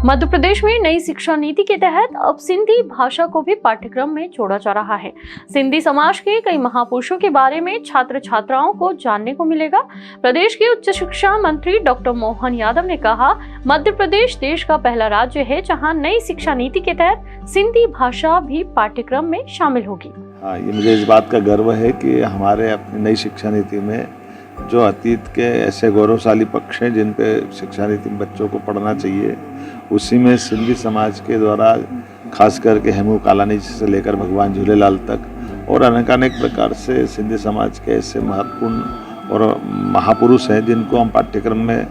मध्य प्रदेश में नई शिक्षा नीति के तहत अब सिंधी भाषा को भी पाठ्यक्रम में जोड़ा जा रहा है। सिंधी समाज के कई महापुरुषों के बारे में छात्र छात्राओं को जानने को मिलेगा। प्रदेश के उच्च शिक्षा मंत्री डॉक्टर मोहन यादव ने कहा, मध्य प्रदेश देश का पहला राज्य है जहां नई शिक्षा नीति के तहत सिंधी भाषा भी पाठ्यक्रम में शामिल होगी। ये मुझे इस बात का गर्व है कि हमारे अपनी नई शिक्षा नीति में जो अतीत के ऐसे गौरवशाली पक्ष हैं जिन पे शिक्षा नीति में बच्चों को पढ़ना चाहिए, उसी में सिंधी समाज के द्वारा खास करके हेमू कालानी जी से लेकर भगवान झूलेलाल तक और अनेकानेक प्रकार से सिंधी समाज के ऐसे महत्वपूर्ण और महापुरुष हैं जिनको हम पाठ्यक्रम में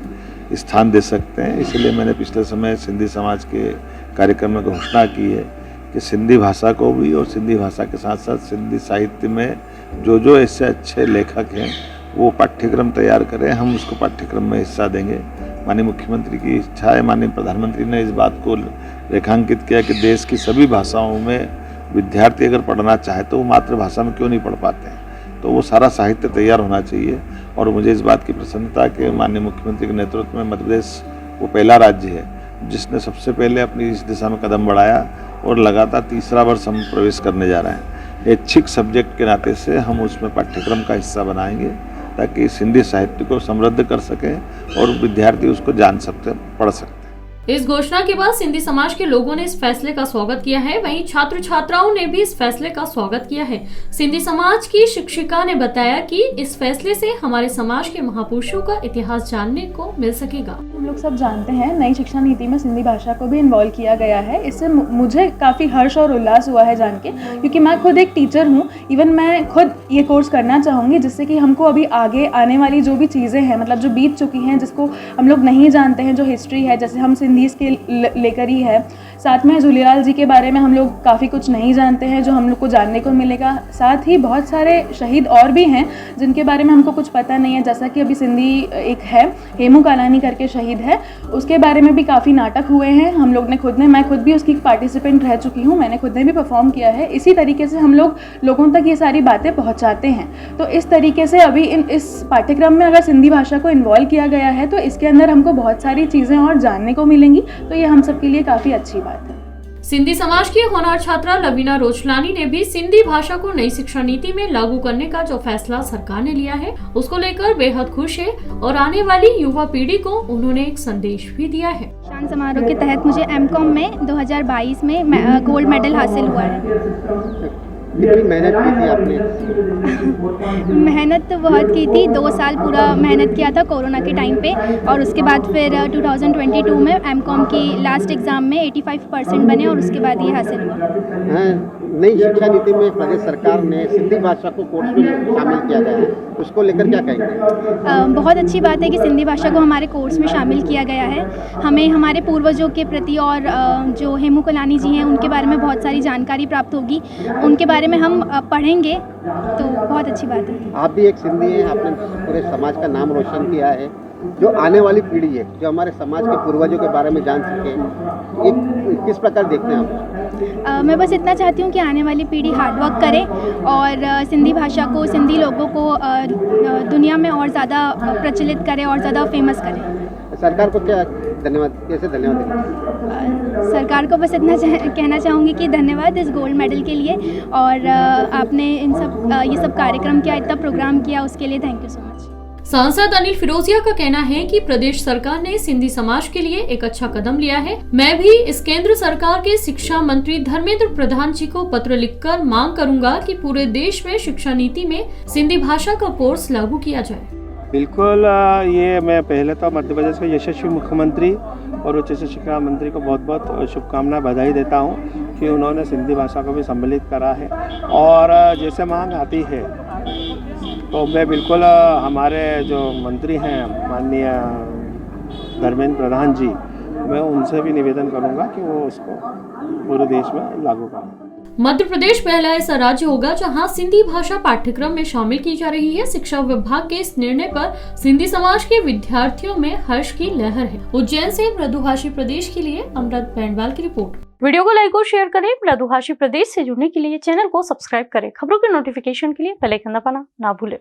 स्थान दे सकते हैं। इसलिए मैंने पिछले समय सिंधी समाज के कार्यक्रम में घोषणा की है कि सिंधी भाषा को भी और सिंधी भाषा के साथ साथ सिंधी साहित्य में जो ऐसे अच्छे लेखक हैं वो पाठ्यक्रम तैयार करें, हम उसको पाठ्यक्रम में हिस्सा देंगे। माननीय मुख्यमंत्री की इच्छा है, माननीय प्रधानमंत्री ने इस बात को रेखांकित किया कि देश की सभी भाषाओं में विद्यार्थी अगर पढ़ना चाहे तो वो मातृभाषा में क्यों नहीं पढ़ पाते हैं, तो वो सारा साहित्य तैयार होना चाहिए। और मुझे इस बात की प्रसन्नता कि माननीय मुख्यमंत्री के नेतृत्व में मध्य प्रदेश वो पहला राज्य है जिसने सबसे पहले अपनी इस दिशा में कदम बढ़ाया और लगातार तीसरा वर्ष हम प्रवेश करने जा रहे हैं। ऐच्छिक सब्जेक्ट के नाते से हम उसमें पाठ्यक्रम का हिस्सा बनाएंगे ताकि सिंधी साहित्य को समृद्ध कर सकें और विद्यार्थी उसको जान सकते, पढ़ सकते। इस घोषणा के बाद सिंधी समाज के लोगों ने इस फैसले का स्वागत किया है, वहीं छात्र छात्राओं ने भी इस फैसले का स्वागत किया है। सिंधी समाज की शिक्षिका ने बताया कि इस फैसले से हमारे समाज के महापुरुषों का इतिहास जानने को मिल सकेगा। हम लोग सब जानते हैं नई शिक्षा नीति में सिंधी भाषा को भी इन्वॉल्व किया गया है। इससे मुझे काफ़ी हर्ष और उल्लास हुआ है जान के, क्योंकि मैं खुद एक टीचर हूँ। इवन मैं खुद ये कोर्स करना चाहूँगी जिससे कि हमको अभी आगे आने वाली जो भी चीज़ें हैं, मतलब जो बीत चुकी हैं, जिसको हम लोग नहीं जानते हैं, जो हिस्ट्री है, जैसे हम सिंधीज़ के लेकर ही है। साथ में झूलेलाल जी के बारे में हम लोग काफ़ी कुछ नहीं जानते हैं जो हम लोग को जानने को मिलेगा। साथ ही बहुत सारे शहीद और भी हैं जिनके बारे में हमको कुछ पता नहीं है, जैसा कि अभी सिंधी एक है हेमू कालानी करके शहीद है, उसके बारे में भी काफ़ी नाटक हुए हैं। हम लोग ने मैं खुद भी उसकी पार्टिसिपेंट रह चुकी हूँ, मैंने खुद ने भी परफॉर्म किया है। इसी तरीके से हम लोग लोगों तक ये सारी बातें पहुँचाते हैं। तो इस तरीके से अभी इस पाठ्यक्रम में अगर सिंधी भाषा को इन्वॉल्व किया गया है तो इसके अंदर हमको बहुत सारी चीज़ें और जानने को मिलेंगी, तो ये हम सब के लिए काफ़ी अच्छी बात है। सिंधी समाज की होनहार छात्रा लवीना रोचलानी ने भी सिंधी भाषा को नई शिक्षा नीति में लागू करने का जो फैसला सरकार ने लिया है उसको लेकर बेहद खुश है और आने वाली युवा पीढ़ी को उन्होंने एक संदेश भी दिया है। शान समारोह के तहत मुझे एमकॉम में 2022 में गोल्ड मेडल हासिल हुआ है। कितनी मेहनत की थी आपने? मेहनत तो बहुत की थी, 2 साल पूरा मेहनत किया था कोरोना के टाइम पे, और उसके बाद फिर 2022 में एमकॉम की लास्ट एग्ज़ाम में 85% बने और उसके बाद ये हासिल हुआ। नई शिक्षा नीति में प्रदेश सरकार ने सिंधी भाषा को कोर्स में शामिल किया गया है, उसको लेकर क्या कहेंगे? बहुत अच्छी बात है कि सिंधी भाषा को हमारे कोर्स में शामिल किया गया है। हमें हमारे पूर्वजों के प्रति और जो हेमू कालानी जी हैं उनके बारे में बहुत सारी जानकारी प्राप्त होगी, उनके बारे में हम पढ़ेंगे, तो बहुत अच्छी बात है। आप भी एक सिंधी हैं, आपने पूरे समाज का नाम रोशन किया है। जो आने वाली पीढ़ी है जो हमारे समाज के पूर्वजों के बारे में जान सके, ये किस प्रकार देखते हैं आप? मैं बस इतना चाहती हूँ कि आने वाली पीढ़ी हार्डवर्क करे और सिंधी भाषा को, सिंधी लोगों को दुनिया में और ज़्यादा प्रचलित करे और ज़्यादा फेमस करे। सरकार को क्या धन्यवाद, कैसे धन्यवाद देंगे? सरकार को बस इतना कहना चाहूँगी कि धन्यवाद इस गोल्ड मेडल के लिए, और आपने ये सब कार्यक्रम किया, इतना प्रोग्राम किया, उसके लिए थैंक यू सो मच। सांसद अनिल फिरोजिया का कहना है कि प्रदेश सरकार ने सिंधी समाज के लिए एक अच्छा कदम लिया है। मैं भी इस केंद्र सरकार के शिक्षा मंत्री धर्मेंद्र प्रधान जी को पत्र लिखकर मांग करूंगा कि पूरे देश में शिक्षा नीति में सिंधी भाषा का कोर्स लागू किया जाए। बिल्कुल, ये मैं पहले तो मध्य प्रदेश के यशस्वी मुख्यमंत्री और उच्च शिक्षा मंत्री को बहुत बहुत शुभकामनाएं, बधाई देता हूँ कि उन्होंने सिंधी भाषा को भी सम्मिलित करा है। और जैसे मांग आती है तो मैं बिल्कुल हमारे जो मंत्री हैं माननीय धर्मेंद्र प्रधान जी, मैं उनसे भी निवेदन करूंगा कि वो उसको पूरे देश में लागू करें। मध्य प्रदेश पहला ऐसा राज्य होगा जहां सिंधी भाषा पाठ्यक्रम में शामिल की जा रही है। शिक्षा विभाग के इस निर्णय पर सिंधी समाज के विद्यार्थियों में हर्ष की लहर है। उज्जैन से मृदुभाषी प्रदेश के लिए अमृत बैंडवाल की रिपोर्ट। वीडियो को लाइक और शेयर करें। मृदुभाषी प्रदेश से जुड़ने के लिए चैनल को सब्सक्राइब करें। खबरों के नोटिफिकेशन के लिए बेल आइकन दबाना ना भूलें।